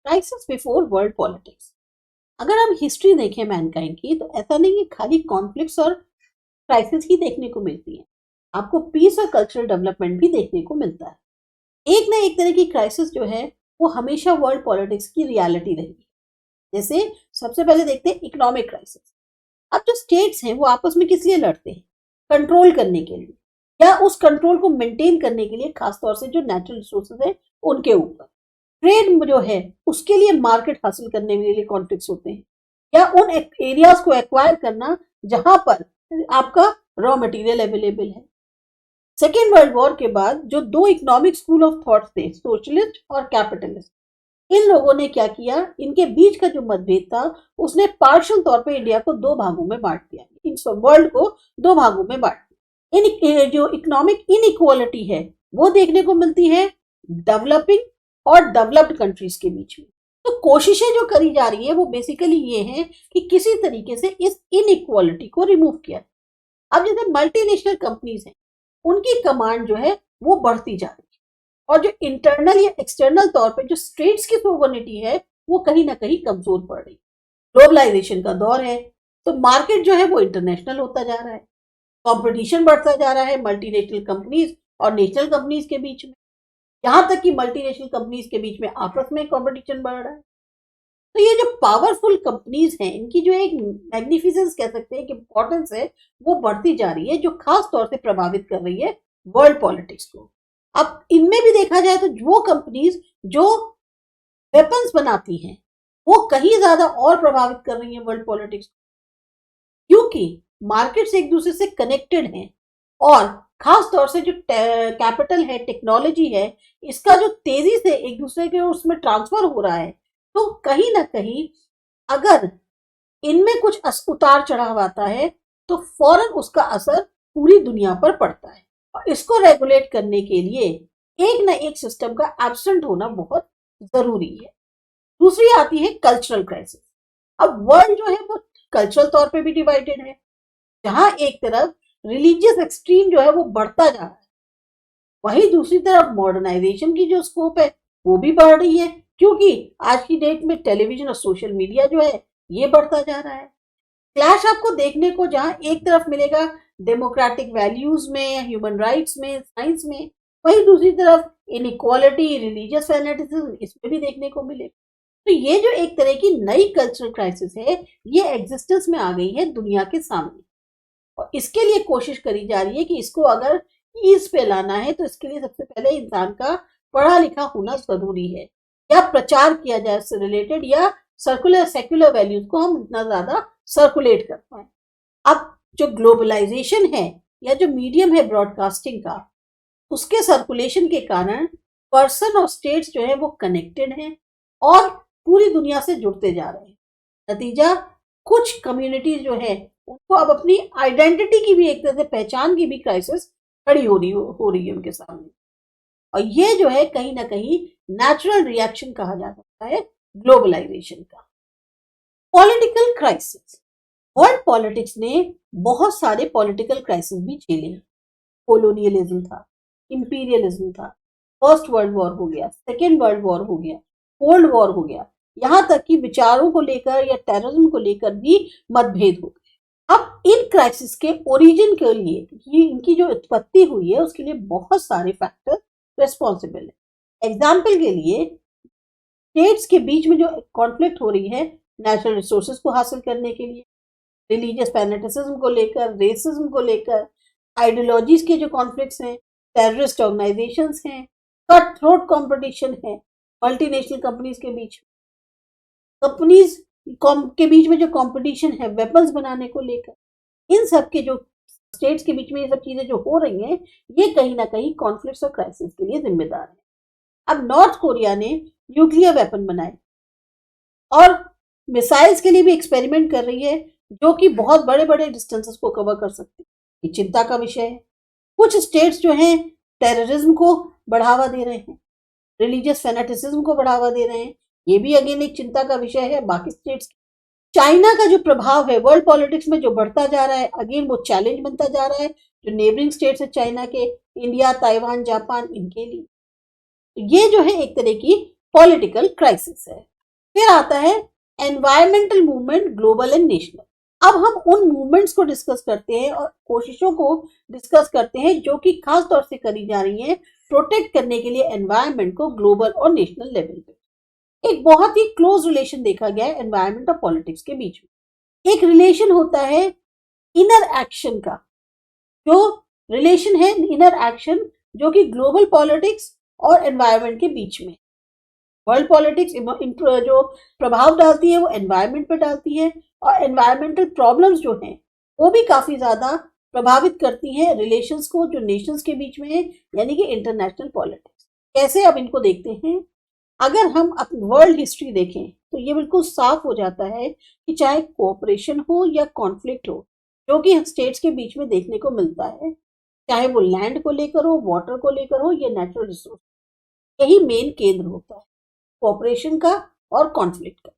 Crisis before world politics. अगर हम history देखें मैनकाइंड की, तो ऐसा नहीं है खाली कॉन्फ्लिक्ट्स और क्राइसिस ही देखने को मिलती है, आपको पीस और कल्चरल डेवलपमेंट भी देखने को मिलता है। एक ना एक तरह की क्राइसिस जो है वो हमेशा वर्ल्ड पॉलिटिक्स की रियलिटी रही है। जैसे सबसे पहले देखते हैं इकोनॉमिक क्राइसिस। अब जो स्टेट्स हैं वो आपस में किस लिए लड़ते हैं? कंट्रोल करने के लिए, या उस कंट्रोल को मेंटेन करने के लिए, खासतौर से जो नेचुरल रिसोर्सेज है उनके ऊपर। ट्रेड जो है उसके लिए मार्केट हासिल करने के लिए कॉन्फ्लिक्ट्स होते हैं, या उन एरियाज को एक्वायर करना जहां पर आपका रॉ मटेरियल अवेलेबल है। सेकेंड वर्ल्ड वॉर के बाद जो दो इकोनॉमिक स्कूल ऑफ थॉट थे, सोशलिस्ट और कैपिटलिस्ट, इन लोगों ने क्या किया, इनके बीच का जो मतभेद था उसने पार्शियल तौर पे इंडिया को दो भागों में बांट दिया, इन वर्ल्ड को दो भागों में बांट दिया। इन जो इकोनॉमिक इनइक्वालिटी है वो देखने को मिलती है डेवलपिंग और डेवलप्ड कंट्रीज के बीच में। तो कोशिशें जो करी जा रही है वो बेसिकली ये है कि किसी तरीके से इस इनइक्वालिटी को रिमूव किया। अब जैसे मल्टीनेशनल कंपनीज हैं, उनकी कमांड जो है वो बढ़ती जा रही है, और जो इंटरनल या एक्सटर्नल तौर पे जो स्टेट्स की सोवरेनिटी है वो कहीं ना कहीं कमजोर पड़ रही है। ग्लोबलाइजेशन का दौर है, तो मार्केट जो है वो इंटरनेशनल होता जा रहा है, कंपटीशन बढ़ता जा रहा है मल्टीनेशनल कंपनीज और नेशनल कंपनीज के बीच में, यहां तक कि मल्टीनेशनल कंपनीज के बीच में आपस में कंपटीशन बढ़ रहा है। तो ये जो पावरफुल कंपनीज हैं, इनकी जो एक मैग्निफिसेंस कह सकते हैं कि इंपॉर्टेंस है, वो बढ़ती जा रही है, जो खास तौर से प्रभावित कर रही है वर्ल्ड पॉलिटिक्स को। अब इनमें भी देखा जाए तो वो कंपनीज जो वेपन्स बनाती हैं वो कहीं ज्यादा और प्रभावित कर रही हैं वर्ल्ड पॉलिटिक्स, क्योंकि मार्केट्स एक दूसरे से कनेक्टेड हैं, और खास तौर से जो कैपिटल है, टेक्नोलॉजी है, इसका जो तेजी से एक दूसरे के उसमें ट्रांसफर हो रहा है, तो कहीं ना कहीं अगर इनमें कुछ उतार चढ़ाव आता है तो फौरन उसका असर पूरी दुनिया पर पड़ता है, और इसको रेगुलेट करने के लिए एक ना एक सिस्टम का एब्सेंट होना बहुत जरूरी है। दूसरी आती है कल्चरल क्राइसिस। अब वर्ल्ड जो है वो कल्चरल तौर पे भी डिवाइडेड है, जहां एक तरफ रिलीजियस एक्सट्रीम जो है वो बढ़ता जा रहा है, वहीं दूसरी तरफ मॉडर्नाइजेशन की जो स्कोप है वो भी बढ़ रही है, क्योंकि आज की डेट में टेलीविजन और सोशल मीडिया जो है ये बढ़ता जा रहा है। क्लैश आपको देखने को जहां एक तरफ मिलेगा डेमोक्रेटिक वैल्यूज में, ह्यूमन राइट्स में, साइंस में, वहीं दूसरी तरफ इनइक्वालिटी, रिलीजियस फैनेटिज्म, इसमें भी देखने को मिलेगा। तो ये जो एक तरह की नई कल्चरल क्राइसिस है, ये एग्जिस्टेंस में आ गई है दुनिया के सामने, और इसके लिए कोशिश करी जा रही है कि इसको अगर ईज पे लाना है तो इसके लिए सबसे पहले इंसान का पढ़ा लिखा होना जरूरी है, या प्रचार किया जाए उससे रिलेटेड, या सर्कुलर सेक्युलर वैल्यूज को हम इतना ज्यादा सर्कुलेट कर पाए। अब जो ग्लोबलाइजेशन है या जो मीडियम है ब्रॉडकास्टिंग का, उसके सर्कुलेशन के कारण पर्सन और स्टेट्स जो है वो कनेक्टेड हैं और पूरी दुनिया से जुड़ते जा रहे हैं। नतीजा, कुछ कम्युनिटीज जो है उनको अब अपनी आइडेंटिटी की भी, एक तरह से पहचान की भी क्राइसिस खड़ी हो रही है उनके सामने, और ये जो है कहीं ना कहीं नेचुरल रिएक्शन कहा जा सकता है ग्लोबलाइजेशन का। पॉलिटिकल क्राइसिस, वर्ल्ड पॉलिटिक्स ने बहुत सारे पॉलिटिकल क्राइसिस भी झेले हैं। कोलोनियलिज्म था, इंपीरियलिज्म था, फर्स्ट वर्ल्ड वॉर हो गया, सेकेंड वर्ल्ड वॉर हो गया, कोल्ड वॉर हो गया, यहाँ तक कि विचारों को लेकर या टेररिज्म को लेकर भी मतभेद हो गए। अब इन क्राइसिस के ओरिजिन के लिए, ये इनकी जो उत्पत्ति हुई है उसके लिए बहुत सारे फैक्टर रेस्पॉन्सिबल है। एग्जाम्पल के लिए, स्टेट्स के बीच में जो कॉन्फ्लिक्ट हो रही है नेचुरल रिसोर्सेज को हासिल करने के लिए, रिलीजियस फैनेटिसिज्म को लेकर, रेसिज्म को लेकर, आइडियोलॉजीज के जो कॉन्फ्लिक्ट्स हैं, टेररिस्ट ऑर्गेनाइजेशंस हैं, कट थ्रोट कॉम्पिटिशन है मल्टीनेशनल कंपनीज के बीच, कंपनीज के बीच में जो कंपटीशन है वेपन्स बनाने को लेकर, इन सब के जो स्टेट्स के बीच में ये सब चीजें जो हो रही हैं, ये कहीं ना कहीं कॉन्फ्लिक्ट्स और क्राइसिस के लिए जिम्मेदार है। अब नॉर्थ कोरिया ने न्यूक्लियर वेपन बनाए और मिसाइल्स के लिए भी एक्सपेरिमेंट कर रही है, जो कि बहुत बड़े बड़े डिस्टेंसेस को कवर कर सकती है। ये चिंता का विषय है। कुछ स्टेट्स जो हैं टेररिज्म को बढ़ावा दे रहे हैं, रिलीजियस फैनेटिसिज्म को बढ़ावा दे रहे हैं, ये भी अगेन एक चिंता का विषय है बाकी स्टेट्स। चाइना का जो प्रभाव है वर्ल्ड पॉलिटिक्स में जो बढ़ता जा रहा है, अगेन वो चैलेंज बनता जा रहा है जो नेबरिंग स्टेट्स है चाइना के, इंडिया, ताइवान, जापान, इनके लिए। ये जो है एक तरह की पॉलिटिकल क्राइसिस है। फिर आता है environmental movement, global and national. अब हम उन मूवमेंट्स को डिस्कस करते हैं और कोशिशों को डिस्कस करते हैं जो कि खास तौर से करी जा रही है प्रोटेक्ट करने के लिए एनवायरमेंट को ग्लोबल और नेशनल लेवल पे। एक बहुत ही क्लोज रिलेशन देखा गया है एनवायरमेंट और पॉलिटिक्स के बीच में। एक रिलेशन होता है इनर एक्शन का, जो रिलेशन है इनर एक्शन जो कि ग्लोबल पॉलिटिक्स और एनवायरमेंट के बीच में। वर्ल्ड पॉलिटिक्स जो प्रभाव डालती है वो एनवायरमेंट पर डालती है, और एनवायरमेंटल प्रॉब्लम्स जो हैं वो भी काफी ज्यादा प्रभावित करती हैं रिलेशंस को जो नेशंस के बीच में है, यानी कि इंटरनेशनल पॉलिटिक्स। कैसे, अब इनको देखते हैं। अगर हम अपनी वर्ल्ड हिस्ट्री देखें तो ये बिल्कुल साफ हो जाता है कि चाहे कोऑपरेशन हो या कॉन्फ्लिक्ट हो, जो कि स्टेट्स के बीच में देखने को मिलता है, चाहे वो लैंड को लेकर हो, वाटर को लेकर हो या नेचुरल रिसोर्स, यही मेन केंद्र होता है कोऑपरेशन का और कॉन्फ्लिक्ट का।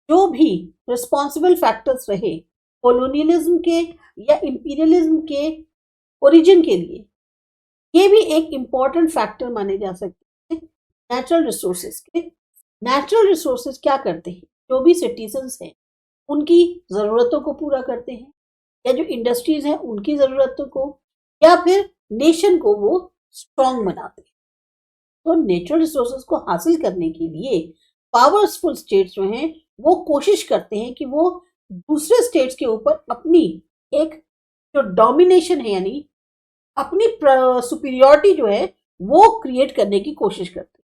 जो भी रिस्पॉन्सिबल फैक्टर्स रहे कोलोनियलिज्म के या इंपीरियलिज्म के ओरिजिन के लिए, ये भी एक इंपॉर्टेंट फैक्टर माने जा सकते हैं नेचुरल रिसोर्सेज के। नेचुरल रिसोर्सेज क्या करते हैं, जो भी सिटीजन्स हैं उनकी ज़रूरतों को पूरा करते हैं, या जो इंडस्ट्रीज हैं उनकी ज़रूरतों को, या फिर नेशन को वो स्ट्रॉन्ग बनाते हैं। तो नेचुरल रिसोर्सेज को हासिल करने के लिए पावरफुल स्टेट्स जो हैं वो कोशिश करते हैं कि वो दूसरे स्टेट्स के ऊपर अपनी एक जो डोमिनेशन है, यानी अपनी सुपीरियरिटी जो है वो क्रिएट करने की कोशिश करते हैं।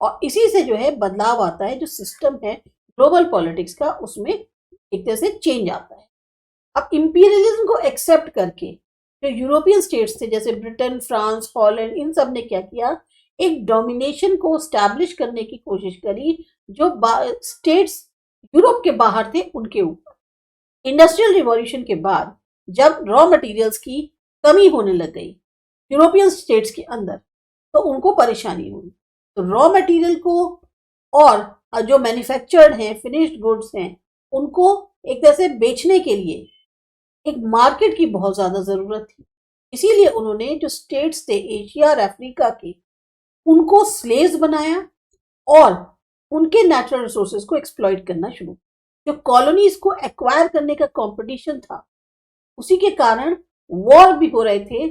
और इसी से जो है बदलाव आता है, जो सिस्टम है ग्लोबल पॉलिटिक्स का, उसमें एक तरह से चेंज आता है। अब इंपीरियलिज्म को एक्सेप्ट करके जो यूरोपियन स्टेट्स थे जैसे ब्रिटेन, फ्रांस, हॉलैंड, इन सब ने क्या किया, एक डोमिनेशन को स्टैब्लिश करने की कोशिश करी जो स्टेट्स यूरोप के बाहर थे उनके ऊपर। इंडस्ट्रियल रिवॉल्यूशन के बाद जब रॉ मटेरियल्स की कमी होने लग गई यूरोपियन स्टेट्स के अंदर, तो उनको परेशानी हुई। तो रॉ मटेरियल को और जो मैन्युफैक्चर्ड हैं फिनिश्ड गुड्स हैं उनको एक तरह से बेचने के लिए एक मार्केट की बहुत ज्यादा जरूरत थी। इसीलिए उन्होंने जो स्टेट्स थे एशिया और अफ्रीका के, उनको स्लेव्स बनाया और उनके नेचुरल रिसोर्सेज को एक्सप्लॉइट करना शुरू। जो कॉलोनीज को एक्वायर करने का कंपटीशन था, उसी के कारण वॉर भी हो रहे थे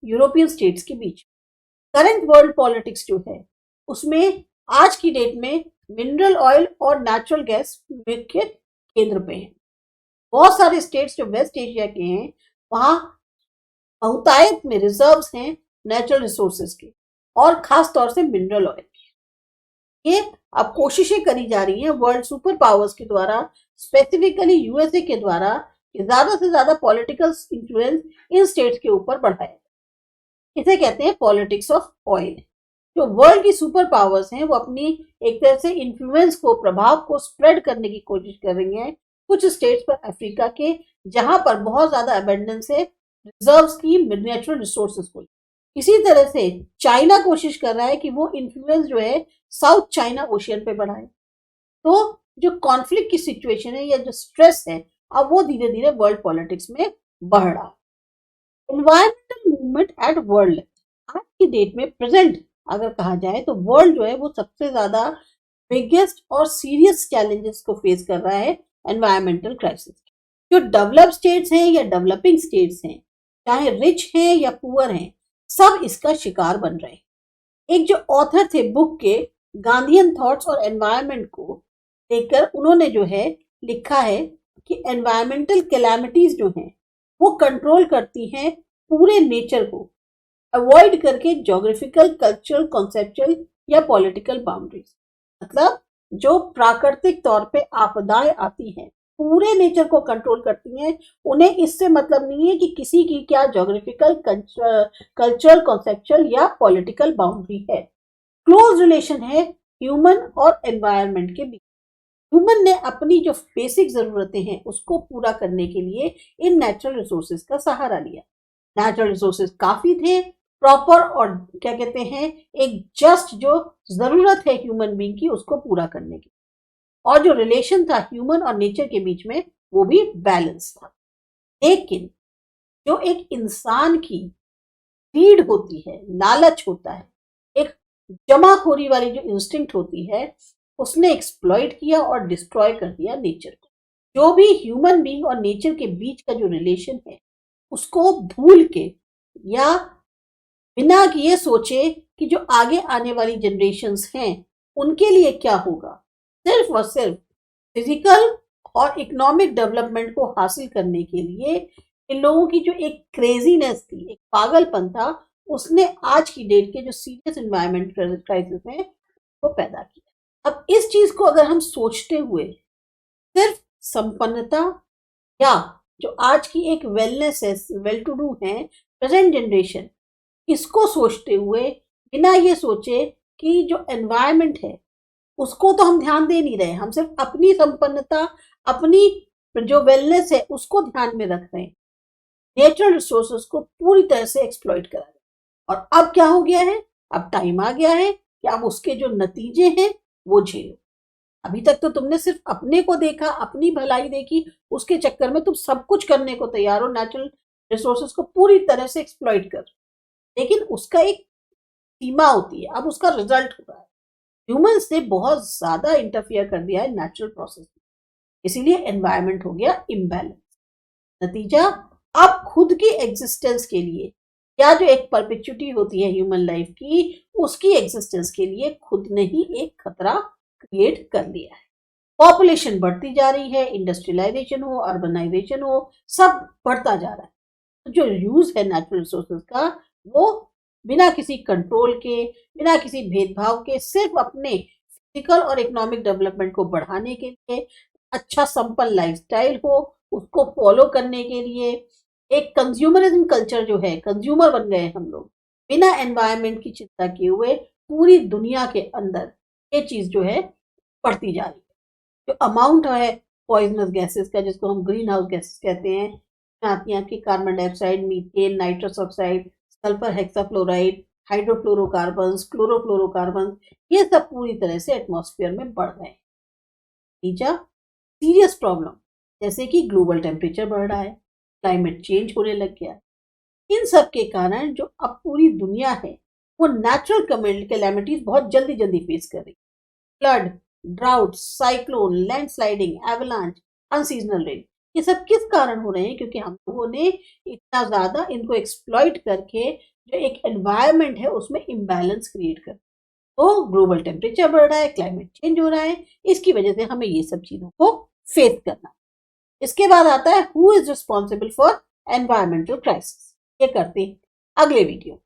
यूरोपियन स्टेट्स के बीच। करंट वर्ल्ड पॉलिटिक्स जो है उसमें आज की डेट में मिनरल ऑयल और नेचुरल गैस मुख्य केंद्र पे है। बहुत सारे स्टेट्स जो वेस्ट एशिया के हैं वहां बहुतायत में रिजर्व्स हैं नेचुरल रिसोर्सेज के, और खास तौर से मिनरल ऑयल के। ये अब कोशिशें करी जा रही हैं वर्ल्ड सुपर पावर्स के द्वारा, स्पेसिफिकली यूएसए के द्वारा, ज्यादा से ज्यादा पॉलिटिकल इंफ्लुएंस इन स्टेट्स के ऊपर बढ़ाया। इसे कहते हैं पॉलिटिक्स ऑफ ऑयल। जो वर्ल्ड की सुपर पावर्स हैं वो अपनी एक तरह से इन्फ्लुएंस को, प्रभाव को स्प्रेड करने की कोशिश कर रही हैं कुछ स्टेट्स पर अफ्रीका के, जहां पर बहुत ज्यादा अबेंडेंस है रिजर्व्स की नेचुरल रिसोर्सेज को। इसी तरह से चाइना कोशिश कर रहा है कि वो इन्फ्लुएंस जो है साउथ चाइना ओशियन पे बढ़ाए। तो जो कॉन्फ्लिक्ट की सिचुएशन है या जो स्ट्रेस है, अब वो धीरे धीरे वर्ल्ड पॉलिटिक्स में बढ़ रहा है। एनवायरमेंटल मूवमेंट एट वर्ल्ड, आज की डेट में प्रेजेंट अगर कहा जाए तो वर्ल्ड जो है वो सबसे ज्यादा बिगेस्ट और सीरियस चैलेंजेस को फेस कर रहा है एनवायरमेंटल क्राइसिस। जो डेवलप स्टेट्स हैं या डेवलपिंग स्टेट्स हैं, चाहे रिच हैं या पुअर हैं, सब इसका शिकार बन रहे हैं। एक जो ऑथर थे बुक के गांधीयन थॉट्स और एनवायरमेंट को लेकर, उन्होंने जो है लिखा है कि एनवायरमेंटल कैलामिटीज जो हैं वो कंट्रोल करती हैं पूरे नेचर को, अवॉइड करके ज्योग्राफिकल, कल्चरल, कॉन्सेप्चुअल या पॉलिटिकल बाउंड्रीज। मतलब जो प्राकृतिक तौर पे आपदाएं आती हैं पूरे नेचर को कंट्रोल करती हैं। उन्हें इससे मतलब नहीं है कि किसी की क्या ज्योग्राफिकल, कल्चरल, कॉन्सेप्चुअल या पॉलिटिकल बाउंड्री है। क्लोज रिलेशन है ह्यूमन और एनवायरनमेंट के बीच। ह्यूमन ने अपनी जो बेसिक जरूरतें हैं उसको पूरा करने के लिए इन नेचुरल रिसोर्सेज का सहारा लिया। नेचुरल रिसोर्सेज काफी थे, प्रॉपर और क्या कहते हैं एक जस्ट जो जरूरत है ह्यूमन बीइंग की उसको पूरा करने की, और जो रिलेशन था ह्यूमन और नेचर के बीच में वो भी बैलेंस था। लेकिन जो एक इंसान की नीड होती है, लालच होता है, एक जमाखोरी वाली जो इंस्टिंक्ट होती है, उसने एक्सप्लॉइट किया और डिस्ट्रॉय कर दिया नेचर को। जो भी ह्यूमन बीइंग और नेचर के बीच का जो रिलेशन है उसको भूल के या बिना ये सोचे कि जो आगे आने वाली जनरेशन्स हैं उनके लिए क्या होगा, सिर्फ और सिर्फ फिजिकल और इकोनॉमिक डेवलपमेंट को हासिल करने के लिए इन लोगों की जो एक क्रेजीनेस थी, एक पागलपन था, उसने आज की डेट के जो सीरियस एनवायरमेंट क्राइसिस है वो पैदा किया। अब इस चीज को अगर हम सोचते हुए सिर्फ संपन्नता या जो आज की एक वेलनेस है, वेल टू डू है प्रेजेंट जनरेशन, इसको सोचते हुए बिना ये सोचे कि जो एनवायरमेंट है उसको तो हम ध्यान दे नहीं रहे, हम सिर्फ अपनी संपन्नता, अपनी जो वेलनेस है उसको ध्यान में रख रहे हैं, नेचुरल रिसोर्सेज को पूरी तरह से एक्सप्लॉइट करा रहे हैं। और अब क्या हो गया है, अब टाइम आ गया है कि अब उसके जो नतीजे हैं वो झेलो। अभी तक तो तुमने सिर्फ अपने को देखा, अपनी भलाई देखी, उसके चक्कर में तुम सब कुछ करने को तैयार हो, नेचुरल रिसोर्सेज को पूरी तरह से एक्सप्लॉइट कर, लेकिन उसका एक सीमा होती है। अब उसका रिजल्ट हो रहा है, ह्यूमंस ने बहुत ज्यादा इंटरफियर कर दिया है नेचुरल प्रोसेस में, इसीलिए एनवायरनमेंट हो गया इम्बैलेंस। नतीजा, अब खुद की एग्जिस्टेंस के लिए या जो एक परपेचुटी होती है ह्यूमन लाइफ की, उसकी एग्जिस्टेंस के लिए खुद ने ही एक खतरा क्रिएट कर लिया है। पॉपुलेशन बढ़ती जा रही है, इंडस्ट्रियलाइजेशन हो, अर्बनाइजेशन हो, सब बढ़ता जा रहा है। तो जो यूज है नेचुरल रिसोर्सेज का वो बिना किसी कंट्रोल के, बिना किसी भेदभाव के, सिर्फ अपने फिजिकल और इकोनॉमिक डेवलपमेंट को बढ़ाने के लिए, अच्छा संपन्न लाइफस्टाइल हो उसको फॉलो करने के लिए, एक कंज्यूमरिज्म कल्चर जो है, कंज्यूमर बन गए हम लोग, बिना एनवायरनमेंट की चिंता किए हुए पूरी दुनिया के अंदर ये चीज जो है बढ़ती जा रही है। जो अमाउंट है पॉइजनस गैसेस का, जिसको हम ग्रीन हाउस गैसेस कहते हैं, आती हैं आपकी carbon dioxide, methane, nitrous oxide, sulphur hexafluoride, hydrofluorocarbon, chlorofluorocarbon, ये सब पूरी तरह से एटमॉस्फेयर में बढ़ रहे हैं। तीसरा, सीरियस प्रॉब्लम जैसे कि ग्लोबल टेम्परेचर बढ़ रहा है, क्लाइमेट चेंज होने लग गया है। इन सब के कारण जो अब पूरी दुनिया है वो नेचुरल कैलेमिटीज बहुत जल्दी जल्दी फेस कर रही है। Flood, drought, cyclone, landsliding, avalanche, unseasonal rain, ये सब किस कारण हो रहे हैं? क्योंकि हम लोगों ने इतना ज्यादा इनको एक्सप्लॉइट करके जो एक एनवायरनमेंट है उसमें इम्बैलेंस क्रिएट कर, तो ग्लोबल टेम्परेचर बढ़ रहा है, क्लाइमेट चेंज हो रहा है, इसकी वजह से हमें ये सब चीजों को फेस करना। इसके बाद आता है who is responsible for environmental crisis. ये करते हैं अगले वीडियो।